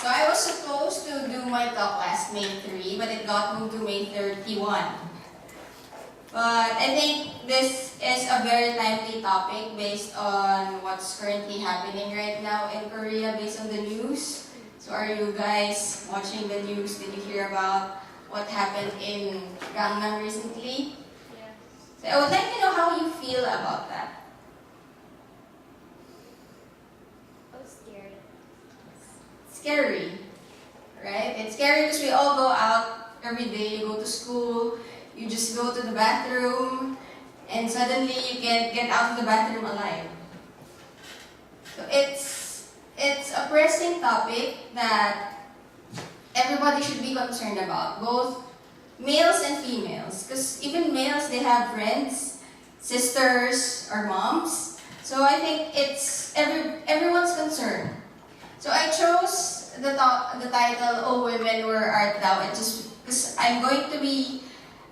So I was supposed to do my talk last May 3, but it got moved to May 31. But I think this is a very timely topic based on what's currently happening right now in Korea based on the news. So are you guys watching the news? Did you hear about what happened in Gangnam recently? Yeah. So I would like to know how you feel about that. I was scared. Scary, right? It's scary because we all go out every day, you go to school, you just go to the bathroom, and suddenly you can't get out of the bathroom alive. So it's a pressing topic that everybody should be concerned about, both males and females. Because even males, they have friends, sisters, or moms. So I think it's everyone's concern. So I chose the title, "Oh Women, Where Art Thou?" It just because I'm going to be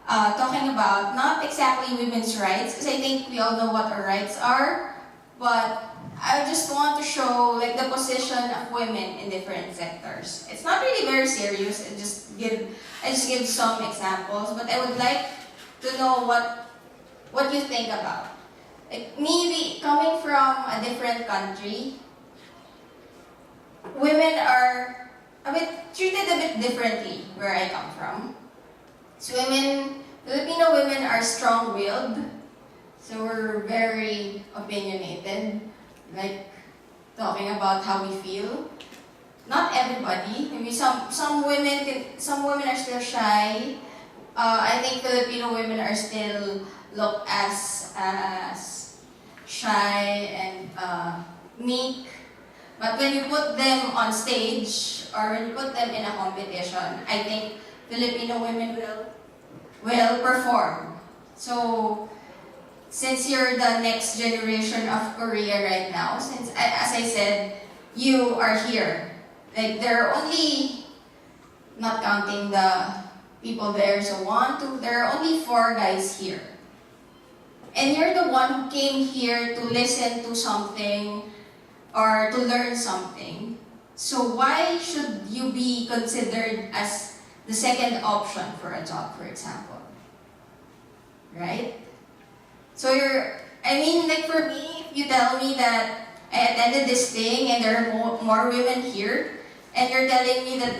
talking about not exactly women's rights, because I think we all know what our rights are, but I just want to show like the position of women in different sectors. It's not really very serious. I just give some examples, but I would like to know what you think about. Like me coming from a different country, women are treated a bit differently where I come from. So Filipino women are strong-willed, so we're very opinionated, like talking about how we feel. Not everybody. Maybe some women are still shy. I think Filipino women are still looked as shy and meek. But when you put them on stage or when you put them in a competition, I think Filipino women will perform. So, since you're the next generation of Korea right now, since as I said, you are here. Like there are only, not counting the people there, so 1, 2, there are only 4 guys here. And you're the one who came here to listen to something or to learn something. So why should you be considered as the second option for a job, for example? Right? So like for me, if you tell me that I attended this thing and there are more women here, and you're telling me that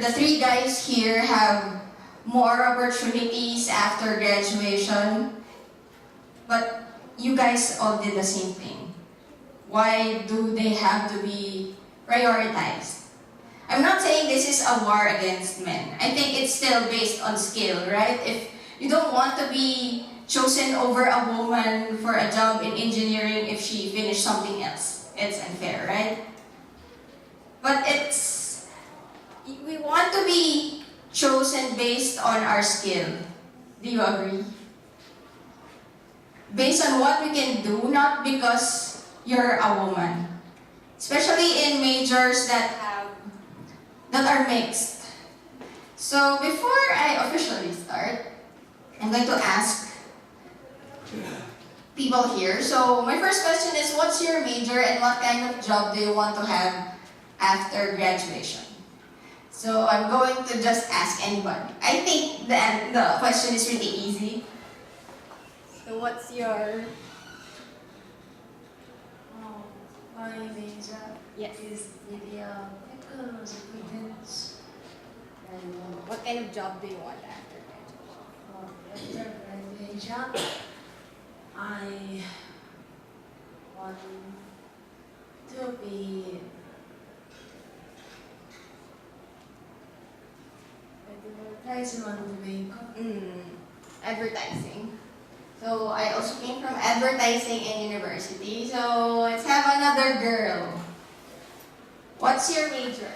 the 3 guys here have more opportunities after graduation, but you guys all did the same thing. Why do they have to be prioritized? I'm not saying this is a war against men. I think it's still based on skill, right? If you don't want to be chosen over a woman for a job in engineering if she finished something else, it's unfair, right? But we want to be chosen based on our skill. Do you agree? Based on what we can do, not because you're a woman. Especially in majors that are mixed. So before I officially start, I'm going to ask people here. So my first question is, what's your major and what kind of job do you want to have after graduation? So I'm going to just ask anybody. I think that the question is really easy. So what's your... My major Yes. is media technology competence. And What kind of job do you want after graduation? after graduation, I want to be advertisement maker. Advertising. So I also came from advertising in university. So let's have another girl. What's your major?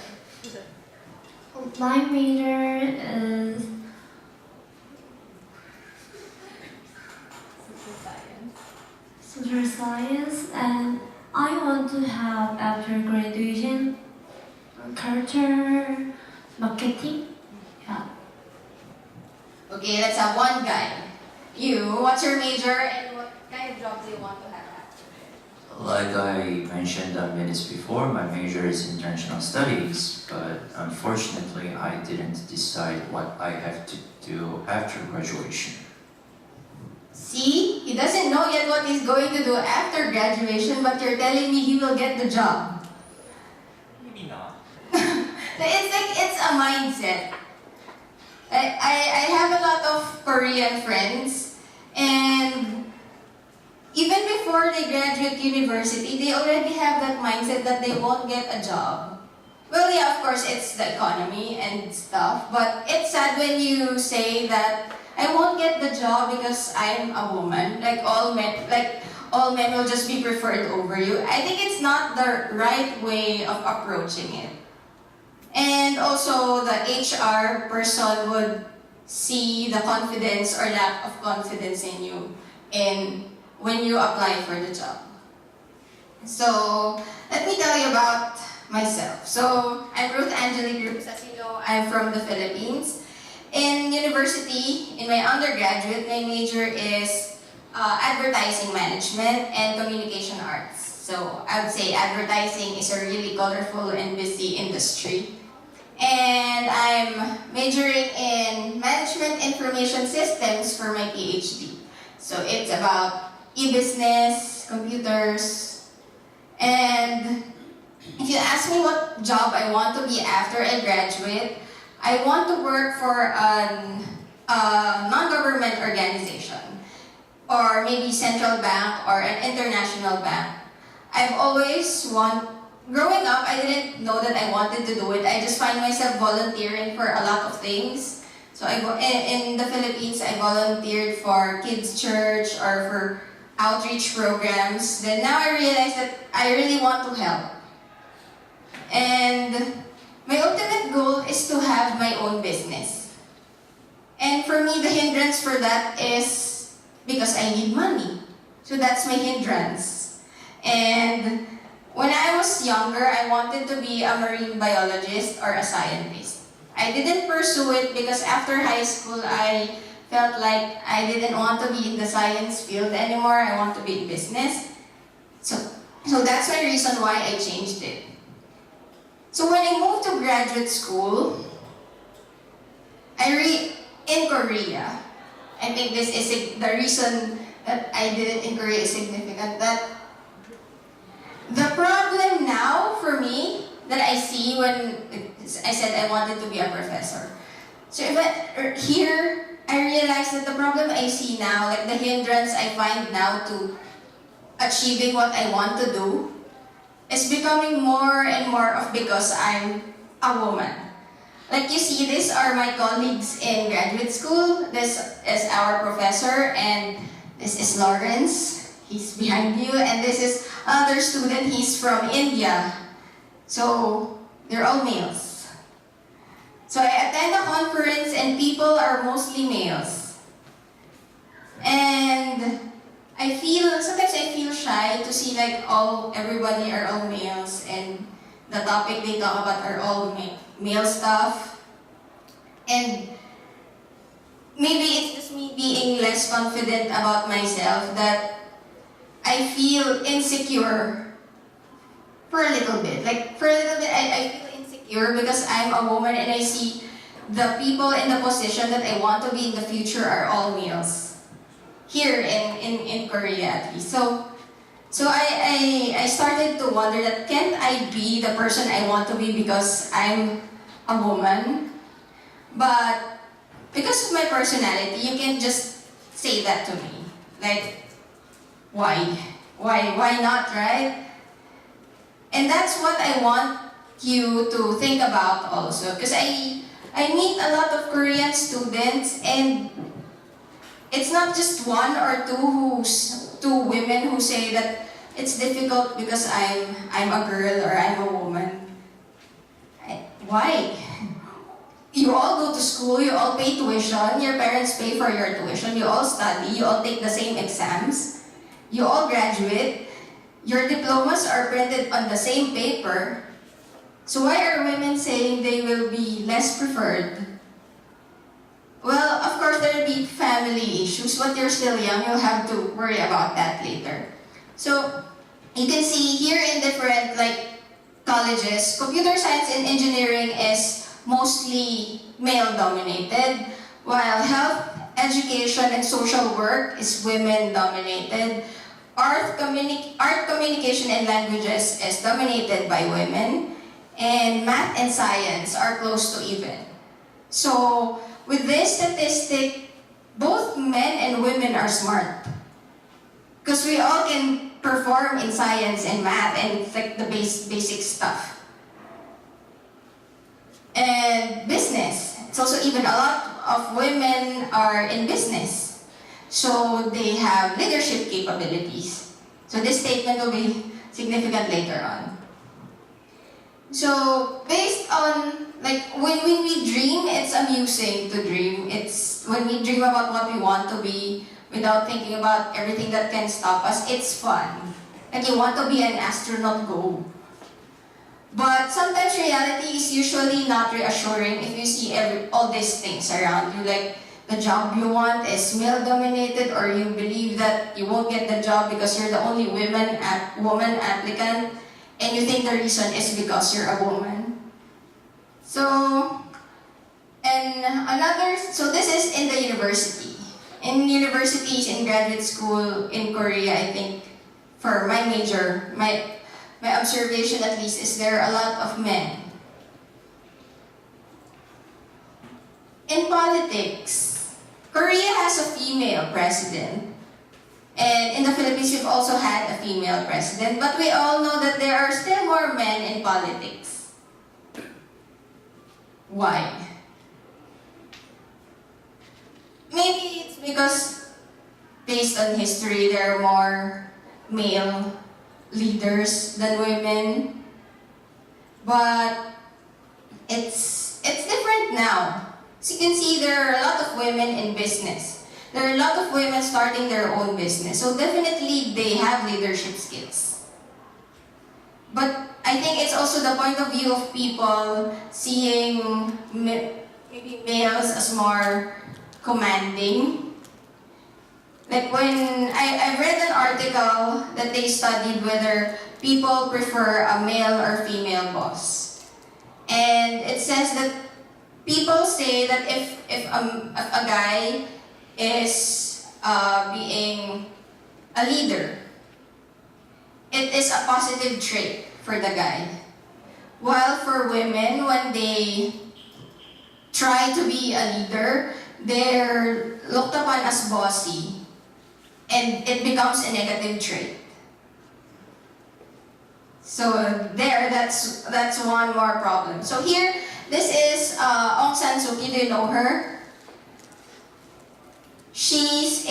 My major is social science, and I want to have after graduation culture marketing. Yeah. Okay, let's have one guy. You, what's your major and what kind of job do you want to have after? Like I mentioned minutes before, my major is international studies, but unfortunately I didn't decide what I have to do after graduation. See, he doesn't know yet what he's going to do after graduation, but you're telling me he will get the job. Maybe not. It's a mindset. I have a lot of Korean friends, and even before they graduate university, they already have that mindset that they won't get a job. Well, yeah, of course, it's the economy and stuff, but it's sad when you say that I won't get the job because I'm a woman. Like all men will just be preferred over you. I think it's not the right way of approaching it. And also, the HR person would see the confidence or lack of confidence in you when you apply for the job. So, let me tell you about myself. So, I'm Ruth Cruz. As you know, I'm from the Philippines. In university, in my undergraduate, my major is advertising management and communication arts. So, I would say advertising is a really colorful and busy industry. And I'm majoring in management information systems for my PhD. So, it's about e-business, computers, and if you ask me what job I want to be after I graduate, I want to work for a non-government organization, or maybe central bank or an international bank. Growing up, I didn't know that I wanted to do it. I just find myself volunteering for a lot of things. So in the Philippines, I volunteered for kids' church or for outreach programs. Then now I realize that I really want to help. And my ultimate goal is to have my own business. And for me, the hindrance for that is because I need money. So that's my hindrance. And when I was younger, I wanted to be a marine biologist or a scientist. I didn't pursue it because after high school, I felt like I didn't want to be in the science field anymore. I want to be in business. So that's my reason why I changed it. So when I moved to graduate school, in Korea, I think this is the reason that I did it in Korea is significant. That the problem now for me that I see when I said I wanted to be a professor. So here, I realized that the problem I see now, like the hindrance I find now to achieving what I want to do, is becoming more and more of because I'm a woman. Like you see, these are my colleagues in graduate school. This is our professor, and this is Lawrence. He's behind you, and this is another student. He's from India. So they're all males. So I attend a conference, and people are mostly males. And sometimes I feel shy to see like everybody are all males, and the topic they talk about are all male stuff. And maybe it's just me being less confident about myself that I feel insecure for a little bit. Like for a little bit I feel insecure because I'm a woman and I see the people in the position that I want to be in the future are all males. Here in Korea at least. So I started to wonder that can't I be the person I want to be because I'm a woman? But because of my personality, you can just say that to me. Like, why? Why not, right? And that's what I want you to think about also. Because I meet a lot of Korean students, and it's not just one or two women who say that it's difficult because I'm a girl or I'm a woman. Why? You all go to school, you all pay tuition, your parents pay for your tuition, you all study, you all take the same exams, you all graduate, your diplomas are printed on the same paper. So why are women saying they will be less preferred? Well, of course, there will be family issues, but you're still young, you'll have to worry about that later. So, you can see here in different colleges, computer science and engineering is mostly male dominated, while health, education, and social work is women dominated. Art, communication, and languages is dominated by women, and math and science are close to even. So with this statistic, both men and women are smart. Because we all can perform in science and math and the basic stuff. And business. It's also even a lot of women are in business. So they have leadership capabilities. So this statement will be significant later on. So based on, when we dream, it's amusing to dream. It's when we dream about what we want to be without thinking about everything that can stop us, it's fun. Like you want to be an astronaut, go. But sometimes reality is usually not reassuring if you see all these things around you. Like the job you want is male dominated, or you believe that you won't get the job because you're the only woman applicant, and you think the reason is because you're a woman. So this is in the university. In universities, in graduate school in Korea, I think for my major, my observation at least is there are a lot of men. In politics, Korea has a female president. And in the Philippines, we've also had a female president. But we all know that there are still more men in politics. Why? Maybe it's because, based on history, there are more male leaders than women. But it's different now. As you can see, there are a lot of women in business. There are a lot of women starting their own business. So definitely they have leadership skills. But I think it's also the point of view of people seeing maybe males as more commanding. Like when I read an article that they studied whether people prefer a male or female boss. And it says that people say that if a guy is being a leader, it is a positive trait for the guy. While for women, when they try to be a leader, they're looked upon as bossy, and it becomes a negative trait. So that's one more problem. So here, this is Aung San Suu Kyi. Do you know her? She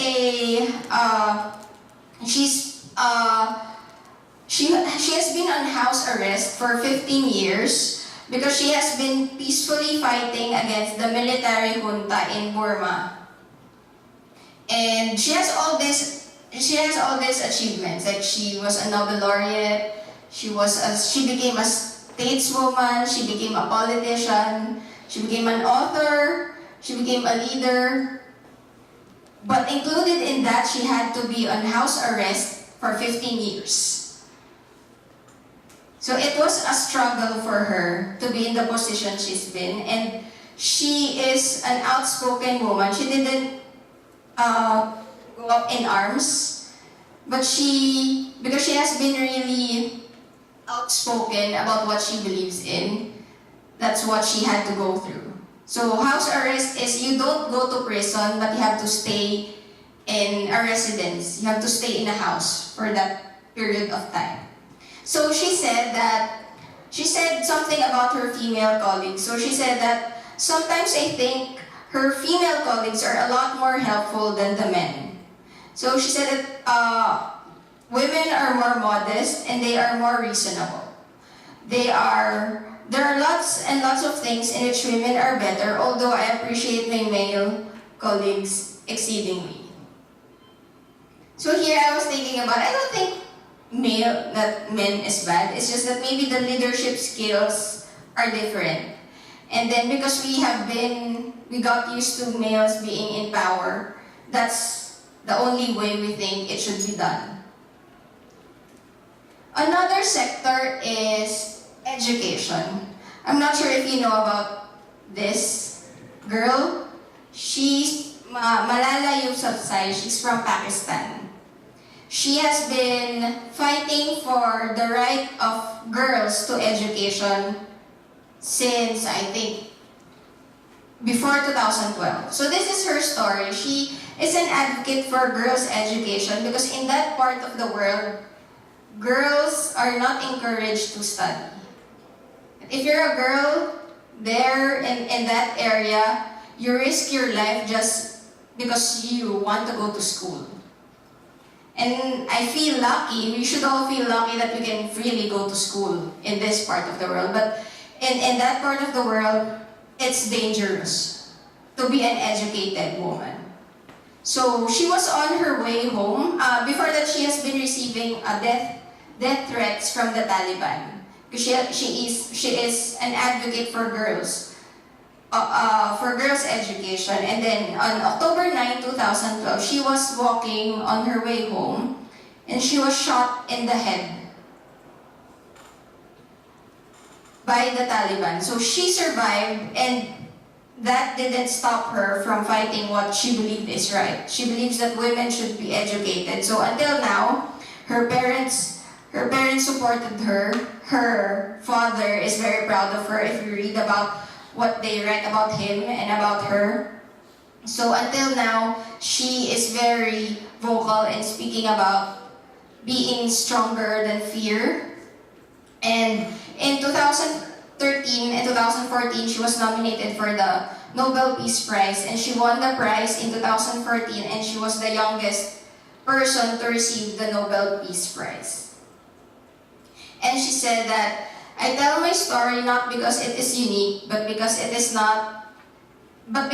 has been on house arrest for 15 years because she has been peacefully fighting against the military junta in Burma. And she has all these achievements. Like she was a Nobel laureate, she became a stateswoman, she became a politician, she became an author, she became a leader. But included in that, she had to be on house arrest for 15 years. So it was a struggle for her to be in the position she's been. And she is an outspoken woman. She didn't go up in arms. But because she has been really outspoken about what she believes in, that's what she had to go through. So house arrest is you don't go to prison, but you have to stay in a residence. You have to stay in a house for that period of time. So she said something about her female colleagues. So she said that sometimes I think her female colleagues are a lot more helpful than the men. So she said that women are more modest and they are more reasonable. There are lots and lots of things in which women are better, although I appreciate my male colleagues exceedingly. So here I was thinking about, I don't think that men is bad. It's just that maybe the leadership skills are different. And then because we got used to males being in power, that's the only way we think it should be done. Another sector is education. I'm not sure if you know about this girl. She's Malala Yousafzai. She's from Pakistan. She has been fighting for the right of girls to education since, I think, before 2012. So this is her story. She is an advocate for girls' education because in that part of the world, girls are not encouraged to study. If you're a girl there in that area, you risk your life just because you want to go to school. And I feel lucky, we should all feel lucky that we can freely go to school in this part of the world. But in that part of the world, it's dangerous to be an educated woman. So she was on her way home. Before that, she has been receiving death threats from the Taliban. Because she is an advocate for girls education. And then on October 9, 2012, she was walking on her way home and she was shot in the head by the Taliban. So she survived, and that didn't stop her from fighting what she believed is right. She believes that women should be educated. So until now, her parents supported her. Her father is very proud of her if you read about what they write about him and about her. So until now, she is very vocal in speaking about being stronger than fear. And in 2013 and 2014, she was nominated for the Nobel Peace Prize, and she won the prize in 2014, and she was the youngest person to receive the Nobel Peace Prize. And she said that, I tell my story not because it is unique, but because it is not. Like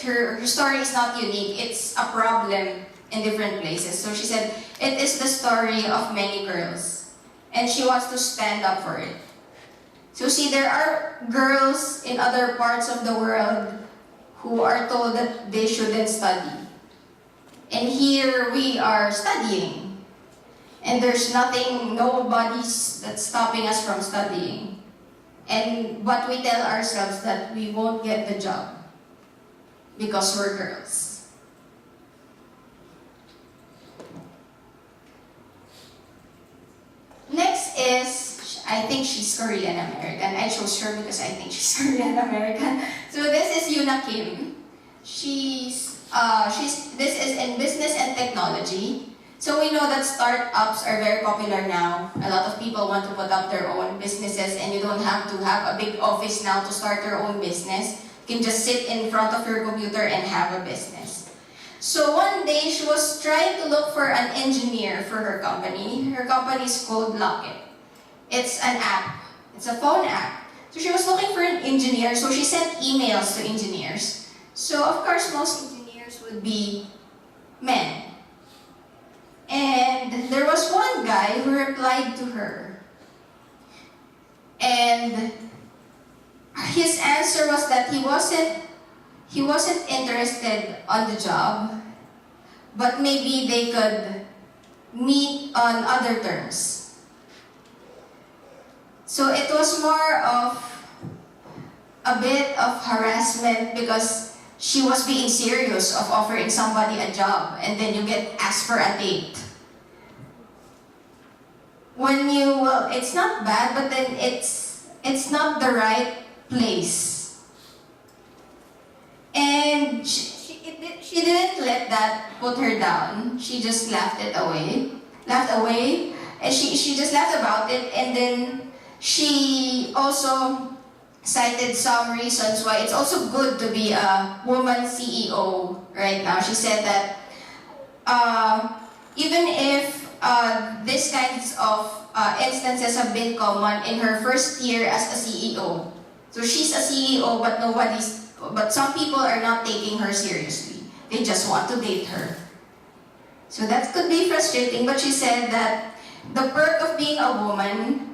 her story is not unique, it's a problem in different places. So she said, it is the story of many girls. And she wants to stand up for it. So see, there are girls in other parts of the world who are told that they shouldn't study. And here we are studying. And there's nobody's that's stopping us from studying. But we tell ourselves that we won't get the job because we're girls. Next is, I think she's Korean American. I chose her because I think she's Korean American. So this is Yuna Kim. This is in business and technology. So we know that startups are very popular now. A lot of people want to put up their own businesses, and you don't have to have a big office now to start your own business. You can just sit in front of your computer and have a business. So one day, she was trying to look for an engineer for her company. Her company is called Locket. It's an app. It's a phone app. So she was looking for an engineer, so she sent emails to engineers. So of course, most engineers would be men. And there was one guy who replied to her. And his answer was that he wasn't interested on the job, but maybe they could meet on other terms. So it was more of a bit of harassment because she was being serious of offering somebody a job, and then you get asked for a date. It's not bad, but then it's not the right place. And she didn't let that put her down. She just laughed away, and she just laughed about it, and then she also cited some reasons why it's also good to be a woman CEO right now. She said that even if these kinds of instances have been common in her first year as a CEO. So she's a CEO, but some people are not taking her seriously. They just want to date her. So that could be frustrating, but she said that the perk of being a woman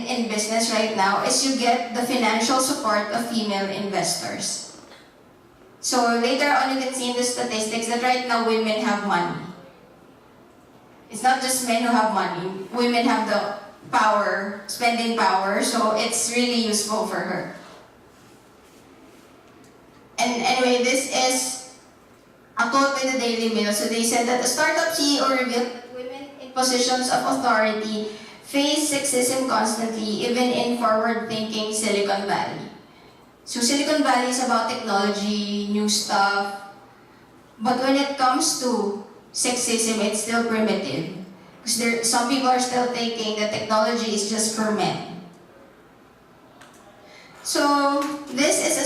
in business right now is you get the financial support of female investors. So later on you can see in the statistics that right now women have money. It's not just men who have money. Women have the power, spending power, so it's really useful for her. And anyway, this is a quote by the Daily Mail. So they said that a startup CEO revealed that women in positions of authority face sexism constantly, even in forward-thinking Silicon Valley. So Silicon Valley is about technology, new stuff, but when it comes to sexism, it's still primitive. Because some people are still thinking that technology is just for men. So this is a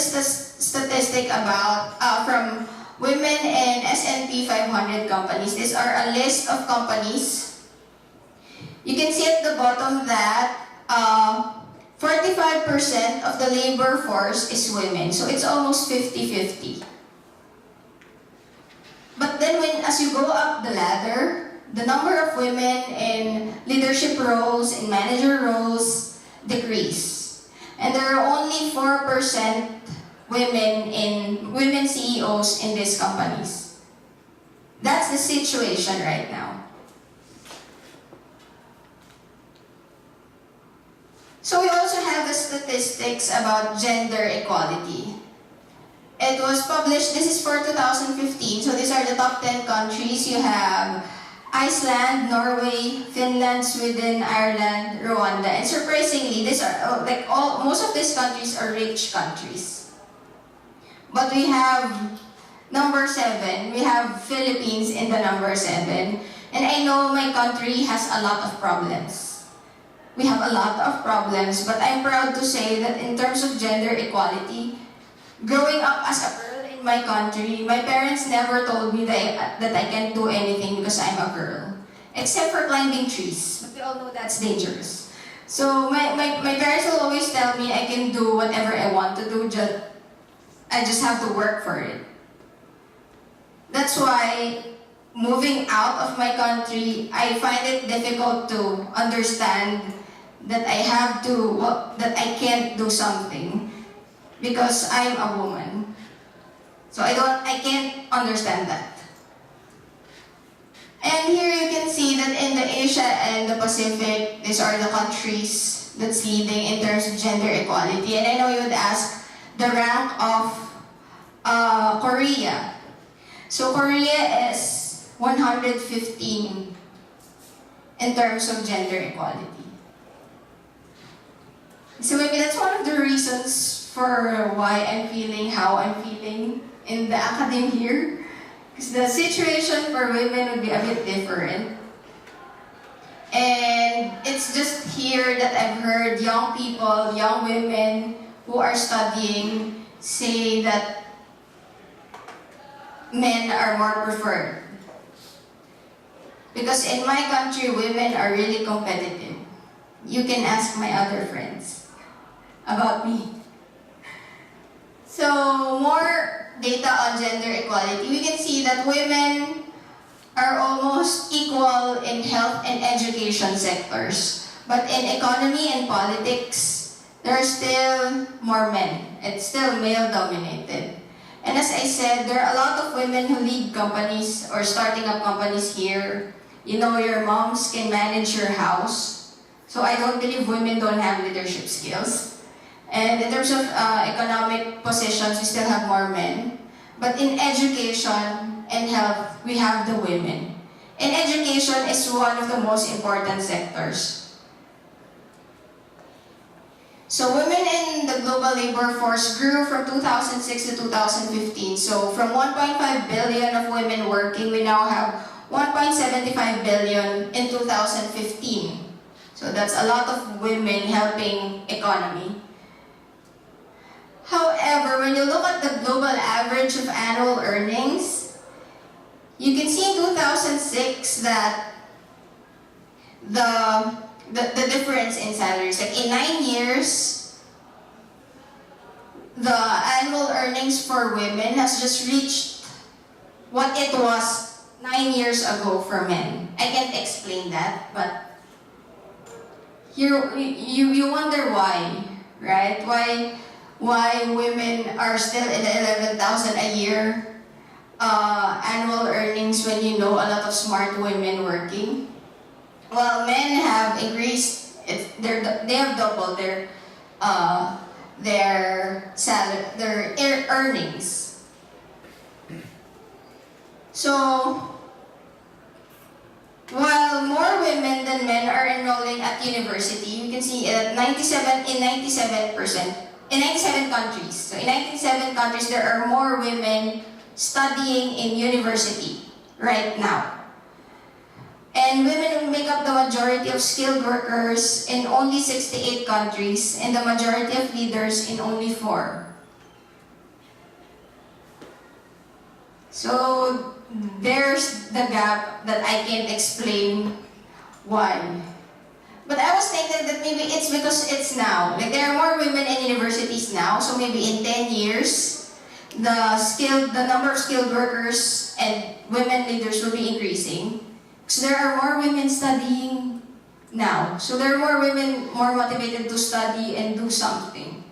statistic about from women in S&P 500 companies. These are a list of companies. You can see at the bottom that 45% of the labor force is women. So it's almost 50-50. But then as you go up the ladder, the number of women in leadership roles, in manager roles, decrease. And there are only 4% women CEOs in these companies. That's the situation right now. So we also have the statistics about gender equality. It was published, this is for 2015, so these are the top 10 countries. You have Iceland, Norway, Finland, Sweden, Ireland, Rwanda, and surprisingly, these are most of these countries are rich countries. But we have number 7, we have Philippines in the number 7, and I know my country has a lot of problems. We have a lot of problems, but I'm proud to say that in terms of gender equality, growing up as a girl in my country, my parents never told me that I can't do anything because I'm a girl. Except for climbing trees. But we all know that's dangerous. So my parents will always tell me I can do whatever I want to do, I just have to work for it. That's why moving out of my country, I find it difficult to understand that that I can't do something because I'm a woman. So I can't understand that. And here you can see that in the Asia and the Pacific, these are the countries that's leading in terms of gender equality. And I know you would ask the rank of Korea. So Korea is 115 in terms of gender equality. So maybe that's one of the reasons for why I'm feeling how I'm feeling in the academy here. Because the situation for women would be a bit different. And it's just here that I've heard young people, young women who are studying say that men are more preferred. Because in my country, women are really competitive. You can ask my other friends about me. So more data on gender equality. We can see that women are almost equal in health and education sectors. But in economy and politics, there are still more men. It's still male-dominated. And as I said, there are a lot of women who lead companies or starting up companies here. You know, your moms can manage your house. So I don't believe women don't have leadership skills. And in terms of economic positions, we still have more men. But in education and health, we have the women. And education is one of the most important sectors. So women in the global labor force grew from 2006 to 2015. So from 1.5 billion of women working, we now have 1.75 billion in 2015. So that's a lot of women helping economy. However, when you look at the global average of annual earnings, you can see in 2006 that the difference in salaries. Like in 9 years, the annual earnings for women has just reached what it was 9 years ago for men. I can't explain that, but you wonder why, right? Why women are still in the 11,000 a year annual earnings when you know a lot of smart women working. while men have increased, they have doubled their salary, their earnings. So, while more women than men are enrolling at university, you can see in 97 countries. So in 97 countries, there are more women studying in university right now. And women make up the majority of skilled workers in only 68 countries, and the majority of leaders in only 4. So there's the gap that I can't explain why. But I was thinking that maybe it's because it's now. Like there are more women in universities now, so maybe in 10 years, the number of skilled workers and women leaders will be increasing. So there are more women studying now. So there are more women more motivated to study and do something.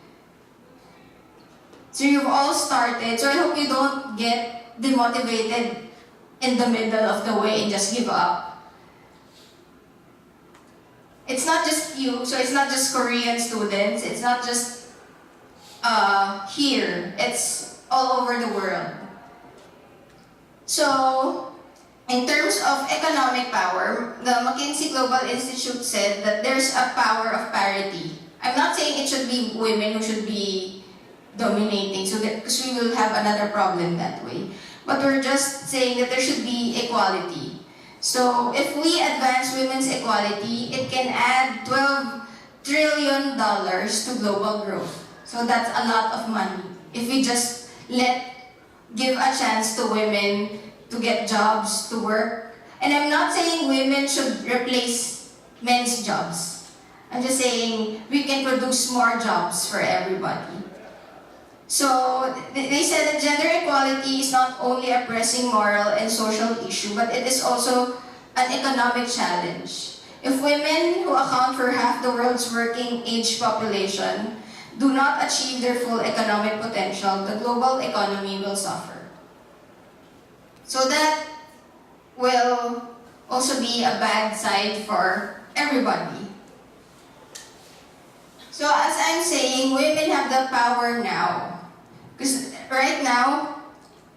So you've all started. So I hope you don't get demotivated in the middle of the way and just give up. It's not just you. So it's not just Korean students. It's not just here. It's all over the world. So in terms of economic power, the McKinsey Global Institute said that there's a power of parity. I'm not saying it should be women who should be dominating, so that because we will have another problem that way. But we're just saying that there should be equality. So if we advance women's equality, it can add $12 trillion to global growth. So that's a lot of money. If we just give a chance to women to get jobs, to work. And I'm not saying women should replace men's jobs. I'm just saying we can produce more jobs for everybody. So they said that gender equality is not only a pressing moral and social issue, but it is also an economic challenge. If women, who account for half the world's working age population, do not achieve their full economic potential, the global economy will suffer. So that will also be a bad side for everybody. So as I'm saying, women have the power now. Because right now,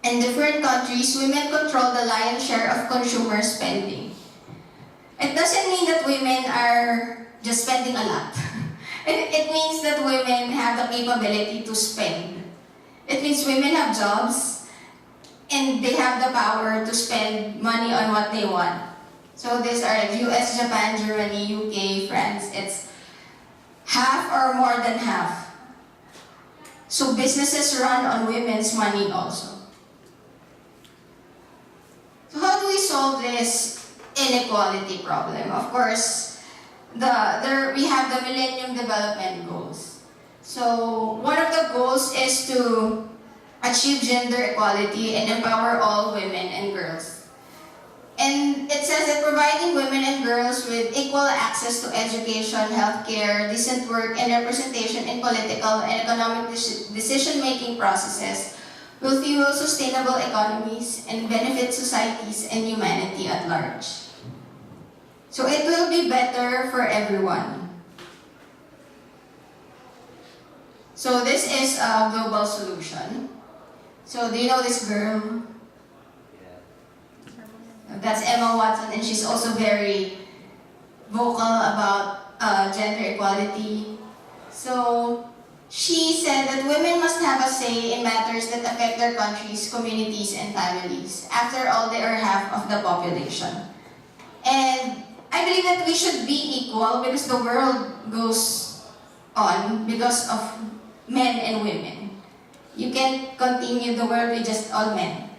in different countries, women control the lion's share of consumer spending. It doesn't mean that women are just spending a lot. It means that women have the capability to spend. It means women have jobs, and they have the power to spend money on what they want. So these are like US, Japan, Germany, UK, France. It's half or more than half. So businesses run on women's money also. So how do we solve this inequality problem? Of course, we have the Millennium Development Goals. So one of the goals is to achieve gender equality and empower all women and girls. And it says that providing women and girls with equal access to education, healthcare, decent work, and representation in political and economic decision-making processes will fuel sustainable economies and benefit societies and humanity at large. So it will be better for everyone. So this is a global solution. So do you know this girl? That's Emma Watson, and she's also very vocal about gender equality. So she said that women must have a say in matters that affect their countries, communities, and families. After all, they are half of the population. And I believe that we should be equal because the world goes on because of men and women. You can't continue the world with just all men.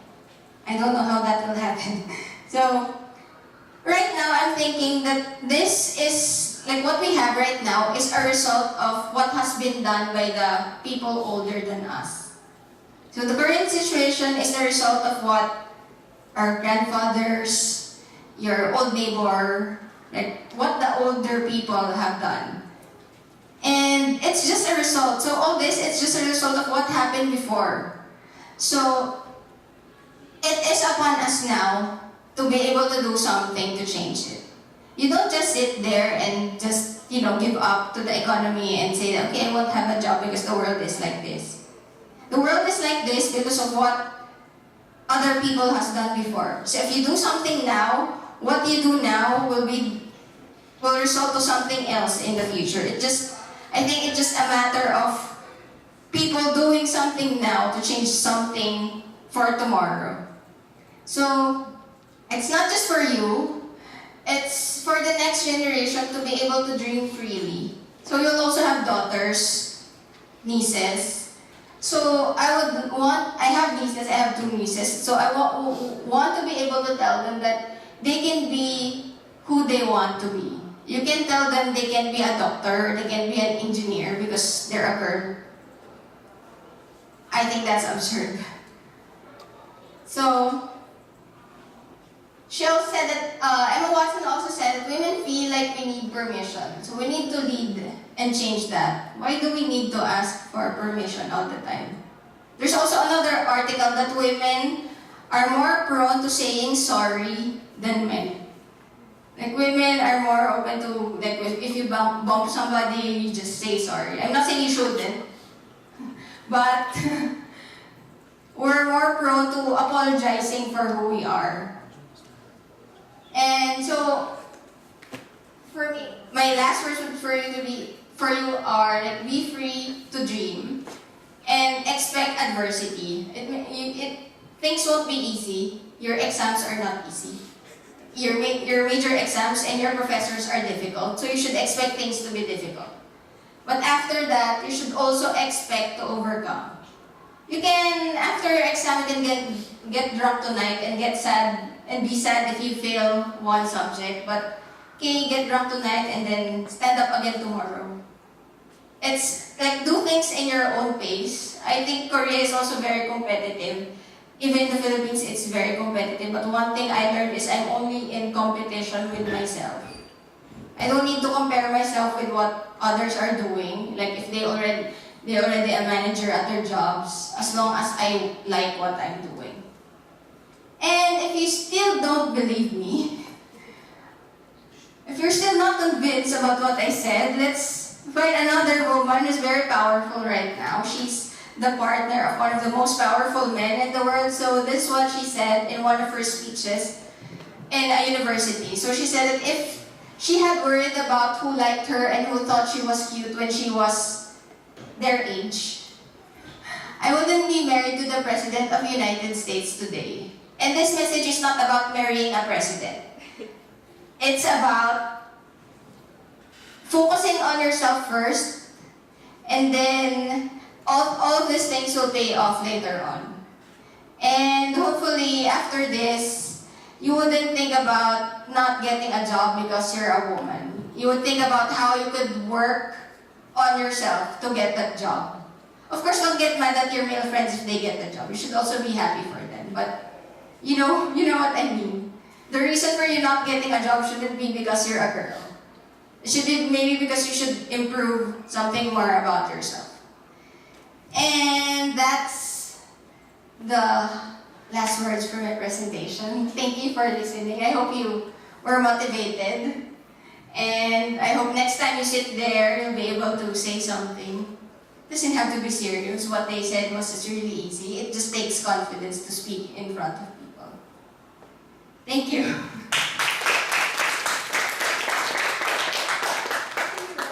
I don't know how that will happen. So, right now I'm thinking that this is, like what we have right now, is a result of what has been done by the people older than us. So the current situation is the result of what our grandfathers, your old neighbor, like what the older people have done. And it's just a result. So all this, it's just a result of what happened before. So it is upon us now to be able to do something to change it. You don't just sit there and just, give up to the economy and say, okay, I won't have a job because the world is like this. The world is like this because of what other people has done before. So if you do something now, what you do now will result to something else in the future. I think it's just a matter of people doing something now to change something for tomorrow. So it's not just for you, it's for the next generation to be able to dream freely. So you'll also have daughters, nieces. So I have nieces, I have 2 nieces. So I want to be able to tell them that they can be who they want to be. You can tell them they can be a doctor, they can be an engineer because they're a girl. I think that's absurd. So, Emma Watson also said that women feel like we need permission. So we need to lead and change that. Why do we need to ask for permission all the time? There's also another article that women are more prone to saying sorry than men. Like women are more open to, like if you bump somebody, you just say sorry. I'm not saying you shouldn't, but we're more prone to apologizing for who we are. And so, for me, my last words for you are like be free to dream and expect adversity. Things won't be easy. Your exams are not easy. Your major exams and your professors are difficult, so you should expect things to be difficult. But after that, you should also expect to overcome. You can, after your exam, you can get drunk tonight and get sad and be sad if you fail one subject. But okay, get drunk tonight and then stand up again tomorrow. It's like do things in your own pace. I think Korea is also very competitive. Even in the Philippines, it's very competitive. But one thing I learned is I'm only in competition with myself. I don't need to compare myself with what others are doing. Like if they're already a manager at their jobs, as long as I like what I'm doing. And if you still don't believe me, if you're still not convinced about what I said, let's find another woman who's very powerful right now. She's the partner of one of the most powerful men in the world. So this is what she said in one of her speeches in a university. So she said that if she had worried about who liked her and who thought she was cute when she was their age, I wouldn't be married to the President of the United States today. And this message is not about marrying a president. It's about focusing on yourself first, and then all of these things will pay off later on. And hopefully after this, you wouldn't think about not getting a job because you're a woman. You would think about how you could work on yourself to get that job. Of course, don't get mad at your male friends if they get the job. You should also be happy for them. But you know what I mean. The reason for you not getting a job shouldn't be because you're a girl. It should be maybe because you should improve something more about yourself. And that's the last words for my presentation. Thank you for listening. I hope you were motivated. And I hope next time you sit there, you'll be able to say something. It doesn't have to be serious. What they said was just really easy. It just takes confidence to speak in front of people. Thank you.